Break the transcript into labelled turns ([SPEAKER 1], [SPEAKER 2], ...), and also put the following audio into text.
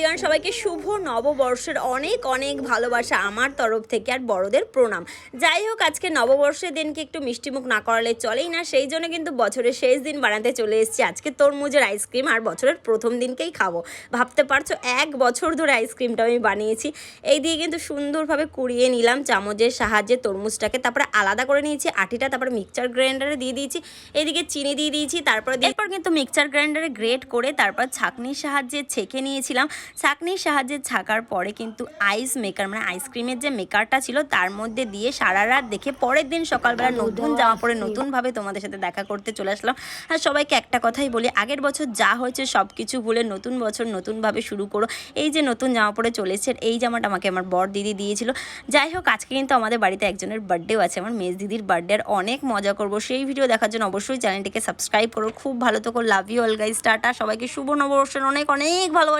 [SPEAKER 1] Everyone, সবাইকে শুভ নববর্ষের অনেক অনেক ভালোবাসা আমার তরফ থেকে আর বড়দের প্রণাম। যাই হোক, আজকে নববর্ষের দিনকে একটু মিষ্টিমুখ না করালে চলেই না, সেই জন্য কিন্তু বছরের শেষ দিন বানাতে চলে এসেছি আজকে তরমুজের আইসক্রিম। আর বছরের প্রথম দিনকেই খাবো, ভাবতে পারছো 1 বছর ধরে আইসক্রিমটা আমি বানিয়েছি। এই দিয়ে কিন্তু সুন্দরভাবে কুড়িয়ে নিলাম চামচের সাহায্যে তরমুজটাকে, তারপরে আলাদা করে নিয়েছি আটিটা, তারপরে মিক্সচার গ্রাইন্ডারে দিয়ে দিয়েছি, এদিকে চিনি দিয়ে দিয়েছি, এরপর কিন্তু মিক্সচার গ্রাইন্ডারে গ্রেট করে তারপর ছাঁকনির সাহায্যে ছেঁকে নিয়েছিলাম। ছাঁকনির সাহায্যে ছাঁকার পরে কিন্তু আইস মেকার মানে আইসক্রিমের যে মেকারটা ছিল তার মধ্যে দিয়ে সারা রাত দেখে পরের দিন সকালবেলা নতুন জামা পরে নতুনভাবে তোমাদের সাথে দেখা করতে চলে আসলাম। আর সবাইকে একটা কথাই বলি, আগের বছর যা হয়েছে সব কিছু ভুলে নতুন বছর নতুনভাবে শুরু করো। এই যে নতুন জামা পরে চলে এসেছে, এই জামাটা আমাকে আমার বর দিদি দিয়েছিল। যাই হোক, আজকে কিন্তু আমাদের বাড়িতে একজনের বার্থডেও আছে, আমার মেজ দিদির বার্থডে, আর অনেক মজা করবো। সেই ভিডিও দেখার জন্য অবশ্যই চ্যানেলটিকে সাবস্ক্রাইব করো। খুব ভালো থেকো, love you all guys, tata. সবাইকে শুভ নববর্ষের অনেক অনেক ভালোবাসা।